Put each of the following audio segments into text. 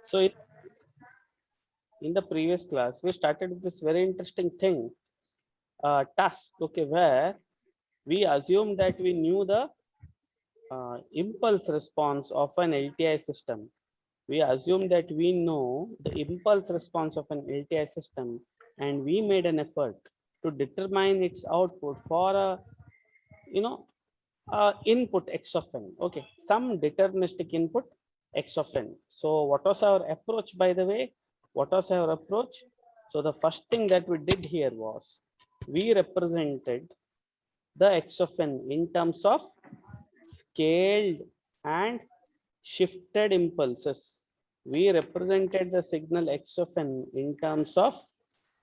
So in the previous class, we started with this very interesting thing, task, okay, where we assumed that we knew the impulse response of an LTI system. We assumed that we know the impulse response of an LTI system, and we made an effort to determine its output for a, you know, input x of n. Okay, some deterministic input x of n. So what was our approach, by the way? What was our approach? So the first thing that we did here was we represented the x of n in terms of scaled and shifted impulses. We represented the signal x of n in terms of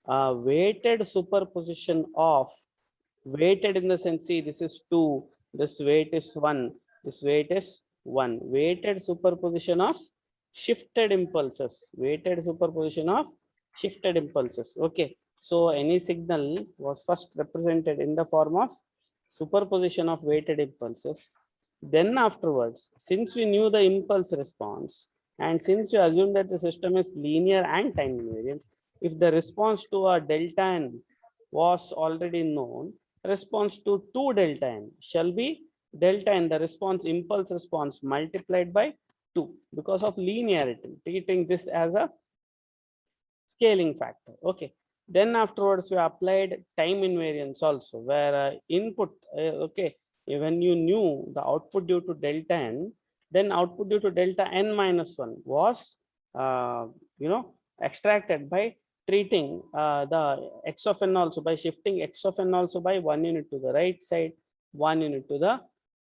weighted superposition of, weighted in the sense, see, this is 2, this weight is 1, this weight is 1, weighted superposition of shifted impulses, weighted superposition of shifted impulses. Okay, so any signal was first represented in the form of superposition of weighted impulses. Then afterwards, since we knew the impulse response, and since we assumed that the system is linear and time invariant, if the response to a delta n was already known, response to 2 delta n shall be delta n, the response, impulse response, multiplied by 2 because of linearity, treating this as a scaling factor. Okay, then afterwards we applied time invariance also, where input, okay, when you knew the output due to delta n, then output due to delta n minus 1 was uh, you know extracted by treating the x of n also, by shifting x of n also by 1 unit to the right side, 1 unit to the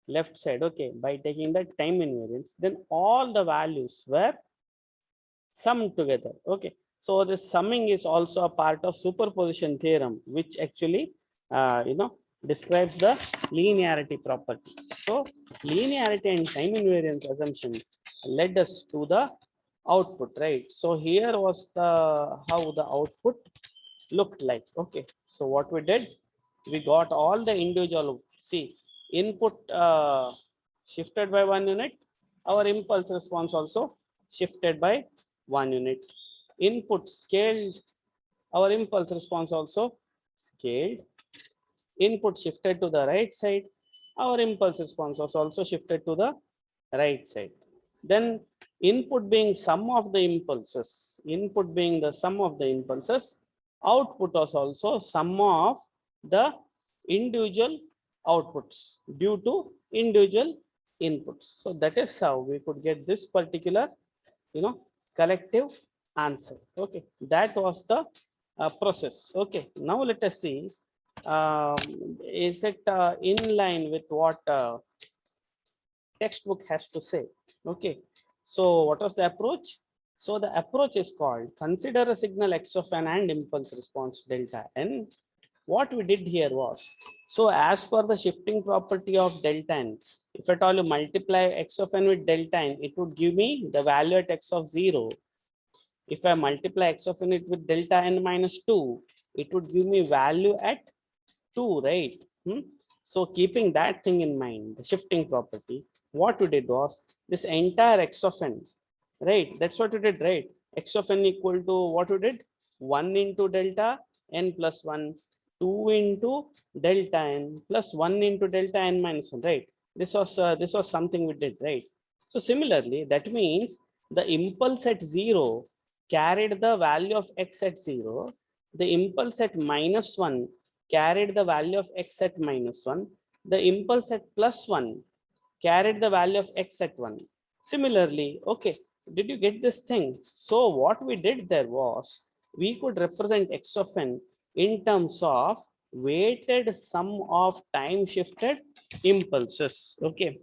left side. Okay, by taking the time invariance, then all the values were summed together. Okay, so this summing is also a part of superposition theorem, which actually describes the linearity property. So linearity and time invariance assumption led us to the output, right? So here was the how the output looked like. Okay, so what we did, we got all the individual, see, input shifted by 1 unit, our impulse response also shifted by 1 unit, input scaled, our impulse response also scaled, input shifted to the right side, our impulse response was also shifted to the right side. Then input being sum of the impulses, input being the sum of the impulses, output was also sum of the individual outputs due to individual inputs. So that is how we could get this particular, collective answer. Okay, that was the process. Okay, now let us see, um, is it in line with what textbook has to say. Okay, so what was the approach? So the approach is called consider a signal x of n and impulse response delta n. What we did here was, so as per the shifting property of delta n, if at all you multiply x of n with delta n, it would give me the value at x of 0. If I multiply x of n with delta n minus 2, it would give me value at 2, right? So keeping that thing in mind, the shifting property, what we did was this entire x of n, right? That's what we did, right? X of n equal to what we did? 1 into delta n plus 1, 2 into delta n plus 1 into delta n minus 1, right? This was something we did, right? So similarly, that means the impulse at 0 carried the value of x at 0, the impulse at minus 1 carried the value of x at minus 1, the impulse at plus 1 carried the value of x at 1. Similarly, okay, did you get this thing? So what we did there was, we could represent x of n in terms of weighted sum of time shifted impulses. Okay,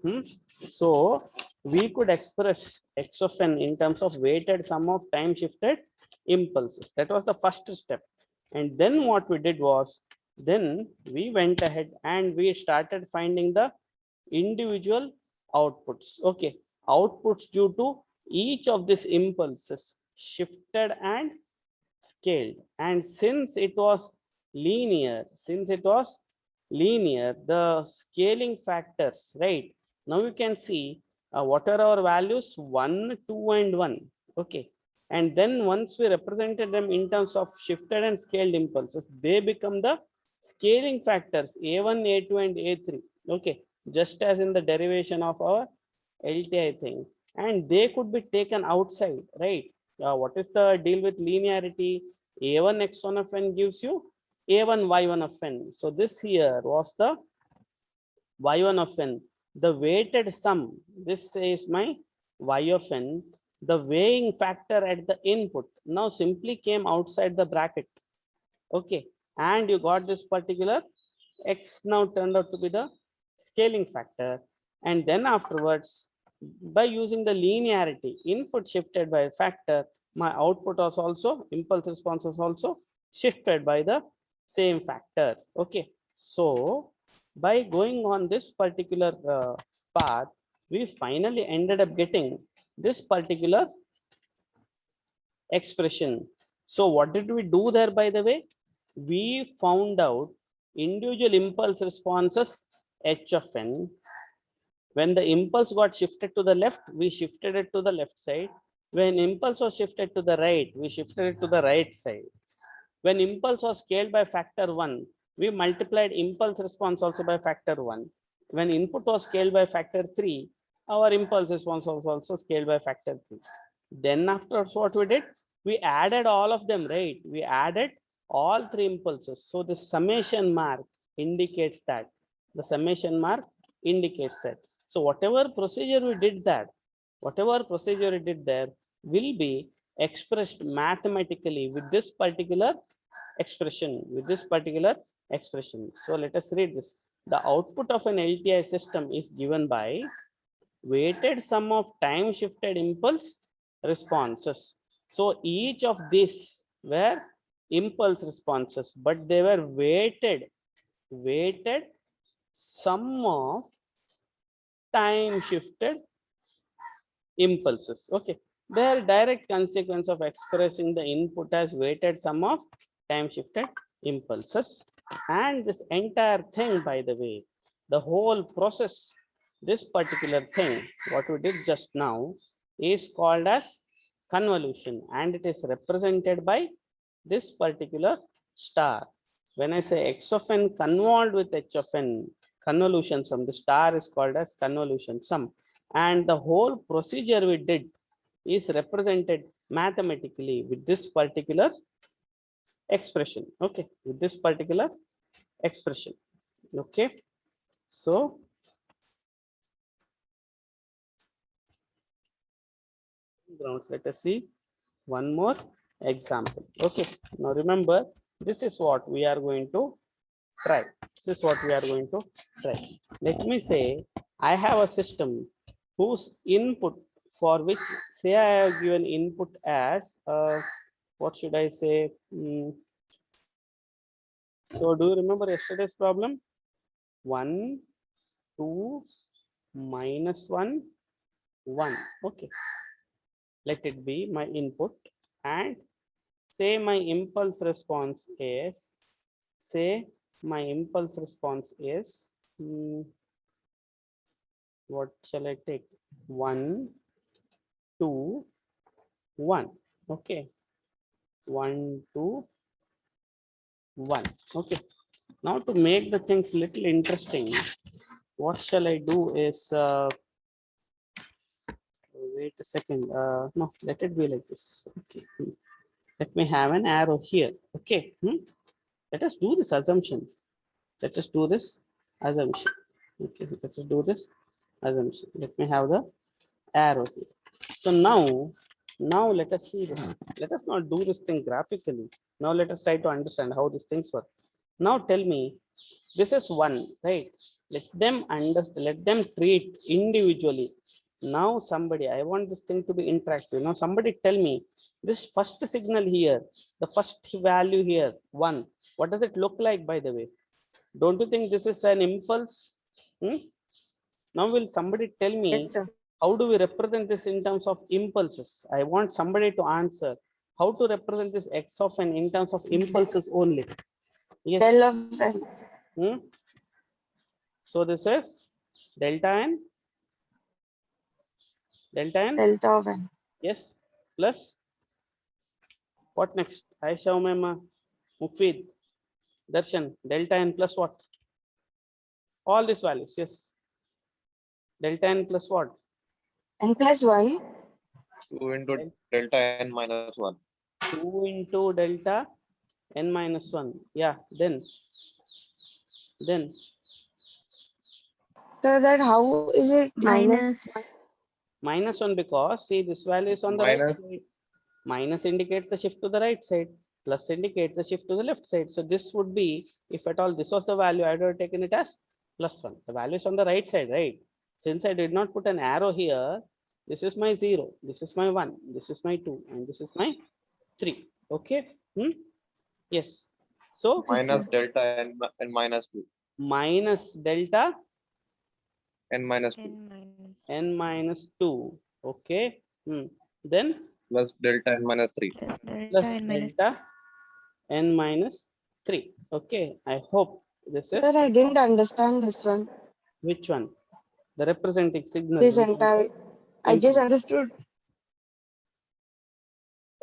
so we could express x of n in terms of weighted sum of time shifted impulses. That was the first step. And then what we did was, then we went ahead and we started finding the individual outputs. Okay, outputs due to each of these impulses shifted and scaled. And since it was linear, the scaling factors, right? Now you can see what are our values, 1, 2, and 1. Okay, And then once we represented them in terms of shifted and scaled impulses, they become the scaling factors A1, A2, and A3. Okay, just as in the derivation of our LTI thing. And they could be taken outside, right? What is the deal with linearity? A1 x1 of n gives you A1 y1 of n. So this here was the y1 of n. The weighted sum, this is my y of n. The weighing factor at the input now simply came outside the bracket. Okay, and you got this particular x now turned out to be the scaling factor. And then afterwards, by using the linearity, input shifted by a factor, my output was also, impulse response was also shifted by the same factor. Okay, so by going on this particular path, we finally ended up getting this particular expression. So what did we do there, by the way? We found out individual impulse responses h of n. When the impulse got shifted to the left, we shifted it to the left side. When impulse was shifted to the right, we shifted it to the right side. When impulse was scaled by factor 1, we multiplied impulse response also by factor 1. When input was scaled by factor 3, our impulse response was also scaled by factor 3. Then afterwards, what we did? We added all of them, right? We added all three impulses. So the summation mark indicates that. The summation mark indicates that. So whatever procedure we did there will be expressed mathematically with this particular expression, So let us read this. The output of an LTI system is given by weighted sum of time shifted impulse responses. So each of these were impulse responses, but they were weighted sum of time shifted impulses. Okay, they are direct consequence of expressing the input as weighted sum of time shifted impulses. And this entire thing, by the way, the whole process, this particular thing, what we did just now, is called as convolution, and it is represented by this particular star. When I say x of n convolved with h of n, convolution sum, the star is called as convolution sum. And the whole procedure we did is represented mathematically with this particular expression. Okay, with this particular expression. Okay, so let us see one more example. Okay, now remember, this is what we are going to try. Let me say I have a system whose input, for which say I have given input as what should I say? So do you remember yesterday's problem? 1, 2, -1, 1. Okay, let it be my input, and say my impulse response is, what shall I take? 1, 2, 1. Okay, 1, 2, 1. Okay, now to make the things little interesting, what shall I do is wait a second. No, let it be like this. Okay, let me have an arrow here. Okay, let us do this assumption. Okay, let us do this assumption. Let me have the arrow here. So now let us see this. Let us not do this thing graphically. Now let us try to understand how these things work. Now tell me, this is 1, right? Let them understand, let them treat individually. Now somebody, I want this thing to be interactive. Now somebody tell me, this first signal here, the first value here, 1, what does it look like, by the way? Don't you think this is an impulse? Now will somebody tell me, Yes, sir. how do we represent this in terms of impulses? I want somebody to answer how to represent this x of n in terms of impulses only. Yes. Del of n. So this is delta n. Delta of n. Yes, plus What next? Aisha, Umayma, Mufid, Darshan, delta n plus what? All these values, yes. Delta n plus what? N plus 1. 2 into delta n minus 1. 2 into delta n minus 1. Yeah, then So that how is it minus 1? minus 1 because see this value is on the right Minus. side. Minus indicates the shift to the right side. Plus indicates the shift to the left side. So this would be, if at all this was the value, I would have taken it as plus 1. The value is on the right side, right? Since I did not put an arrow here, this is my 0, this is my 1, this is my 2, and this is my 3. Okay. Yes. So Minus delta n minus 2. minus delta N minus 2. n minus 2. Okay. Then Plus delta n minus 3. plus delta n minus 3. Okay. I hope this is Sir, I didn't understand this one. which one? The representing signal. This entire. I just understood.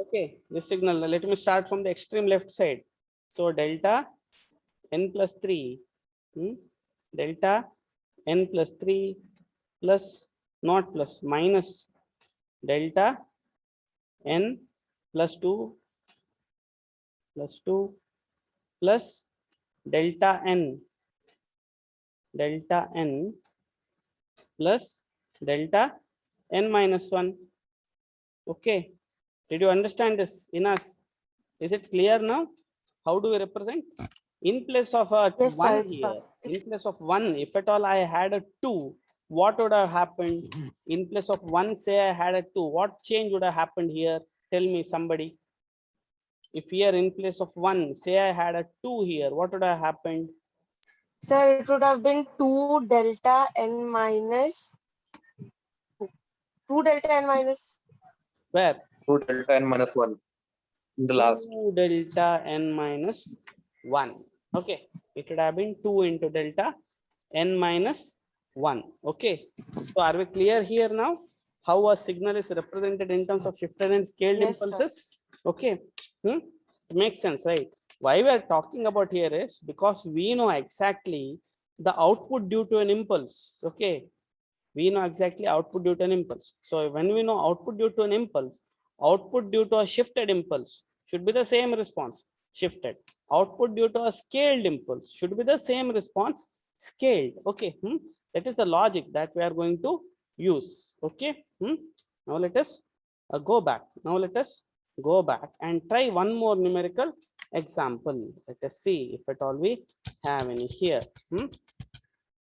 Okay, this signal. Let me start from the extreme left side. So delta n plus 3, delta n plus 3 plus not plus minus delta n plus 2 plus 2 plus delta n plus delta n minus 1. Okay. Did you understand this, Inas? Is it clear now? How do we represent? In place of a Yes, 1 sir, here, in place of 1, if at all I had a 2, what would have happened? In place of 1, say I had a 2, what change would have happened here? Tell me somebody. If here in place of 1, say I had a 2 here, what would have happened? Sir, it would have been 2 delta n minus 2 delta n minus. Where? 2 delta n minus 1. In the last. 2 delta n minus 1. Okay. It would have been 2 into delta n minus 1. Okay. So are we clear here now? How a signal is represented in terms of shifted and scaled Yes, sir. impulses? Okay. It makes sense, right? Why we are talking about here is because we know exactly the output due to an impulse. Okay. We know exactly output due to an impulse. So when we know output due to an impulse, output due to a shifted impulse should be the same response, shifted. Output due to a scaled impulse should be the same response, scaled. Okay. That is the logic that we are going to use. Okay. Now let us go back. Now let us go back and try one more numerical example. Let us see if at all we have any here.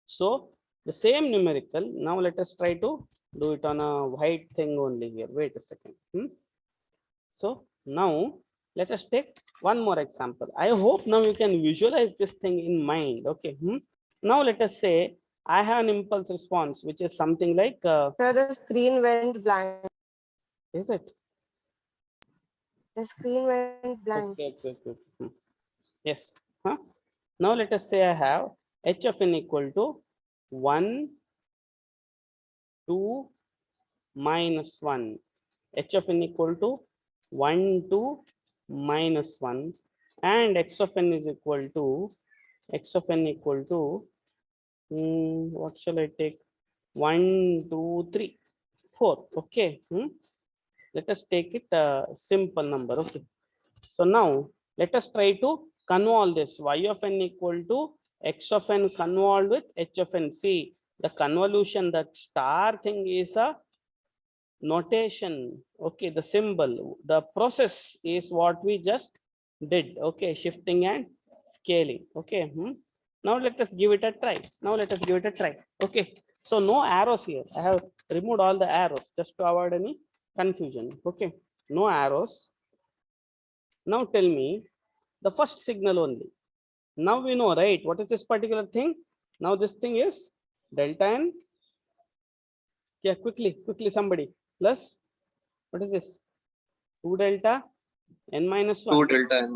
So the same numerical. Now let us try to do it on a white thing only here. Wait a second. So now let us take one more example. I hope now you can visualize this thing in mind. Okay. Now let us say I have an impulse response, which is something like. Sir, the screen went blank. Is it? The screen went blank. Okay. Yes. Now let us say I have h of n equal to 1, 2, minus 1. H of n equal to 1, 2, minus 1. And x of n is equal to, what shall I take? 1, 2, 3, 4. Okay. Let us take it a simple number. Okay. So now let us try to convolve this. Y of n equal to x of n convolved with h of n. See the convolution, that star thing is a notation. Okay, the symbol, the process is what we just did. Okay, shifting and scaling. Okay. Now let us give it a try. Okay, so no arrows here. I have removed all the arrows just to avoid any confusion. Okay, no arrows. Now tell me the first signal only. Now we know, right? What is this particular thing? Now this thing is delta n. Yeah, quickly, somebody. Plus, what is this? 2 delta n minus 1. 2 delta n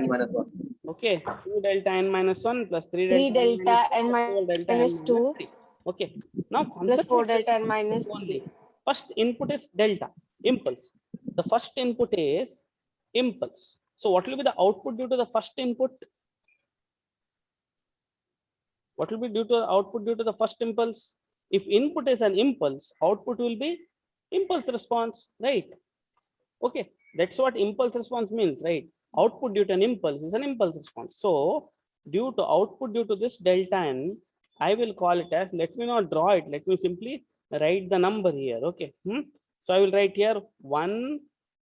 minus 1. Okay, 2 delta n minus 1 plus 3 3 delta delta n minus 2 3. Okay, now plus 4 delta n minus only. 3. First input is delta, impulse. The first input is impulse. So what will be the output due to the first input? What will be due to the output due to the first impulse? If input is an impulse, output will be impulse response, right? Okay, that's what impulse response means, right? Output due to an impulse is an impulse response. So due to output due to this delta n, I will call it as, let me not draw it, let me simply write the number here. Okay. So I will write here 1,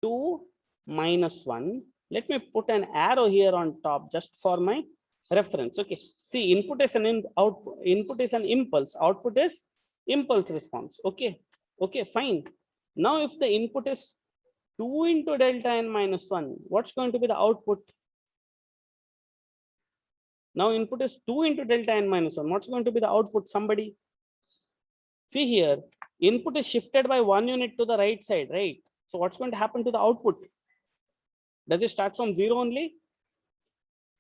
2, -1. Let me put an arrow here on top just for my reference. Okay. See, input is an output, input is an impulse, output is impulse response. Okay. Okay, fine. Now if the input is 2 into delta n minus 1, what's going to be the output? Now input is 2 into delta n minus 1. What's going to be the output? Somebody see here, input is shifted by 1 unit to the right side, right? So what's going to happen to the output? Does it start from 0 only?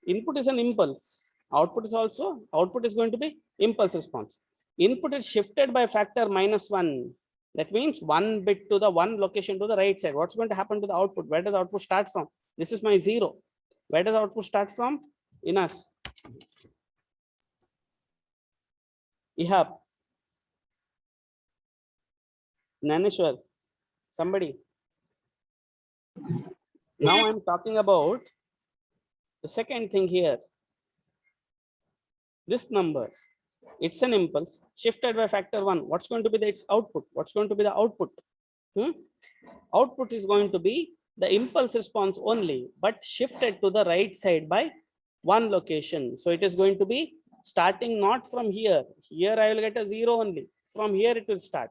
Input is an impulse. Output is also, output is going to be impulse response. Input is shifted by factor -1. That means 1 bit to the 1 location to the right side. What's going to happen to the output? Where does the output start from? This is my 0. Where does the output start from? In us. Ihab. Naneshwar. Somebody. Now I'm talking about the second thing here. This number, it's an impulse shifted by factor 1. What's going to be its output? What's going to be the output? Output is going to be the impulse response only, but shifted to the right side by 1 location. So it is going to be starting not from here. Here I will get a 0 only. From here it will start.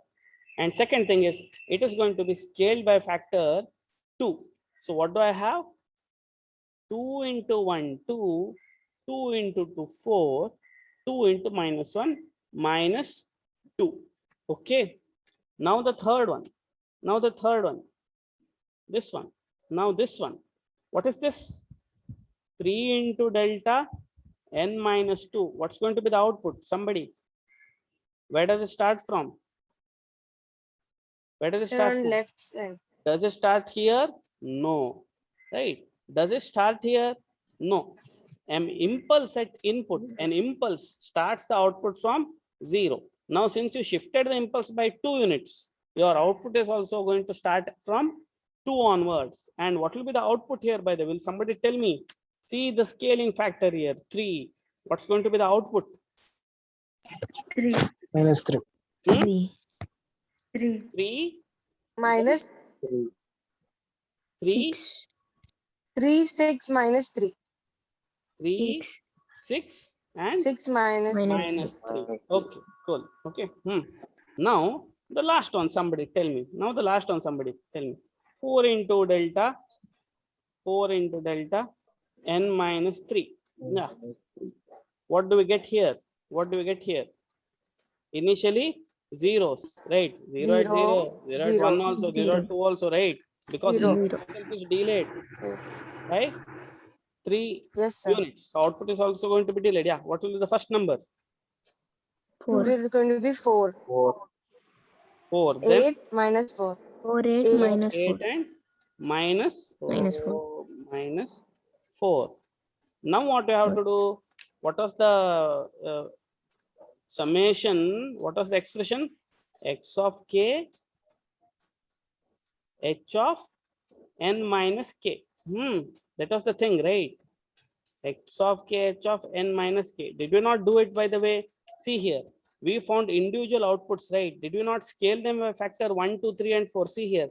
And second thing is, it is going to be scaled by factor 2. So what do I have? 2 into 1, 2, 2 into 2, 4, 2 into -1, -2. Okay. Now the third one. Now the third one. This one. Now this one. What is this? 3 into delta n minus 2. What's going to be the output? Somebody. Where does it start from? Where does it start On from? left side. Does it start here? No. Right? Does it start here? No. An impulse at input, an impulse starts the output from 0. Now, since you shifted the impulse by 2 units, your output is also going to start from 2 onwards. And what will be the output here, by the way? Will somebody tell me? See the scaling factor here, 3. What's going to be the output? 3. -3. 3. 3, Minus 3, 6. 3, 6 minus 3. 3, 6, and 6 minus -3. Okay, cool. Okay. Now the last one, somebody tell me. Now the last one, somebody tell me. 4 into delta n minus 3. Yeah. What do we get here? What do we get here? Initially zeros, right? 0 at 0, 0 at 1 also, 0 at 2 also, right? Because Zero. input itself is delayed, right? 3 Yes, sir. units. Output is also going to be delayed. Yeah. What will be the first number? 2 is going to be 4. 4. Then 8 minus 4. 4, 8 Eight. minus 4. 8 and minus Minus 4. minus 4. Now what you have to do? What was the summation? What was the expression? X of k, h of n minus k. That was the thing, right? X of k, h of n minus k. Did we not do it, by the way? See here, we found individual outputs, right? Did we not scale them by factor 1, 2, 3, and 4? See here,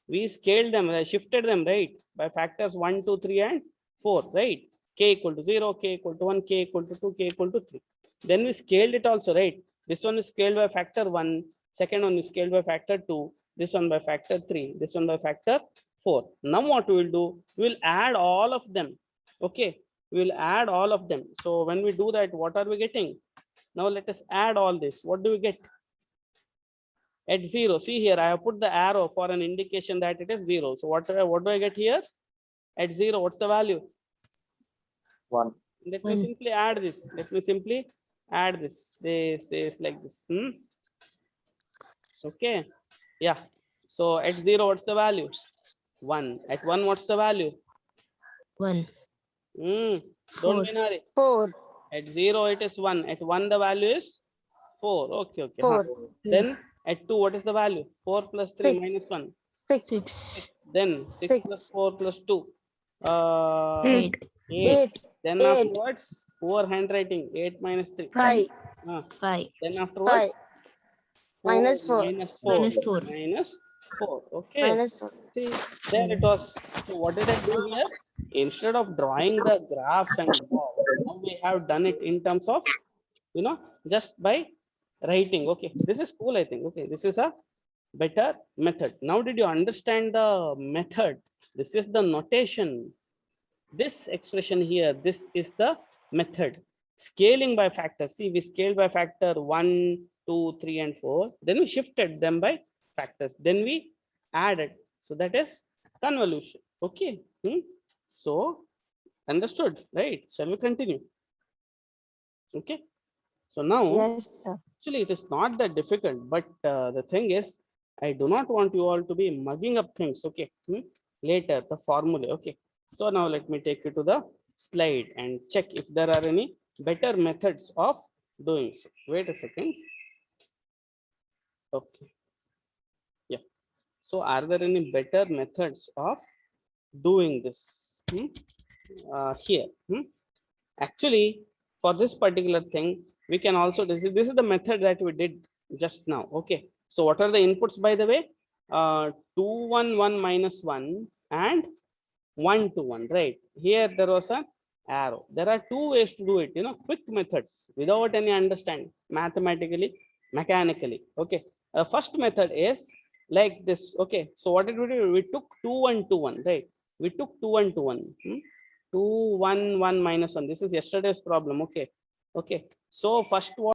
we scaled them, shifted them, right? By factors 1, 2, 3, and 4, right? K equal to 0, k equal to 1, k equal to 2, k equal to 3. Then we scaled it also, right? This one is scaled by factor 1, second one is scaled by factor 2, this one by factor 3, this one by factor 4. Now what we will do? We will add all of them. Okay, we will add all of them. So when we do that, what are we getting? Now let us add all this. What do we get? At 0, see here, I have put the arrow for an indication that it is 0. So what do I get here? At 0, what's the value? 1. Let me simply add this. Let me simply add this. This like this. Okay. Yeah. So at 0, what's the value? 1. At 1, what's the value? 1. Don't 4. be in a hurry. 4. At 0, it is 1. At 1, the value is 4. Okay, okay. 4. Then at 2, what is the value? 4 plus 3 Six. minus 1. 6. 6. Then 6 Six. plus 4 plus 2. 8. 8. 8. Then 8. afterwards, poor handwriting. 8 minus 3. 5. 5. Then afterwards, 5. Minus 4. minus 4. Minus 4. Minus 4. Okay. Minus 4. See, there it was. So what did I do here? Instead of drawing the graphs and all, now we have done it in terms of, just by writing. Okay, this is cool, I think. Okay, this is a better method. Now, did you understand the method? This is the notation. This expression here, this is the method. Scaling by factor. See, we scaled by factor 1, 2, 3, and 4. Then we shifted them by factors. Then we added. So that is convolution. Okay. So understood, right? Shall we continue? Okay. So now, Yes, sir. actually, it is not that difficult, but the thing is, I do not want you all to be mugging up things. Okay. Later, the formula. Okay. So now let me take you to the slide and check if there are any better methods of doing so. Wait a second. Okay. Yeah. So are there any better methods of doing this? Here. Actually, for this particular thing, we can also, this is the method that we did just now. Okay. So what are the inputs, by the way? 2, 1, 1 minus 1 and 1 to 1, right? Here there was an arrow. There are two ways to do it, quick methods without any understanding, mathematically, mechanically. Okay. First method is like this. Okay. So what did we do? We took 2, 1 to 1, right? We took 2, 1 to 1. 2, 1, 1 minus 1. This is yesterday's problem. Okay. Okay. So first what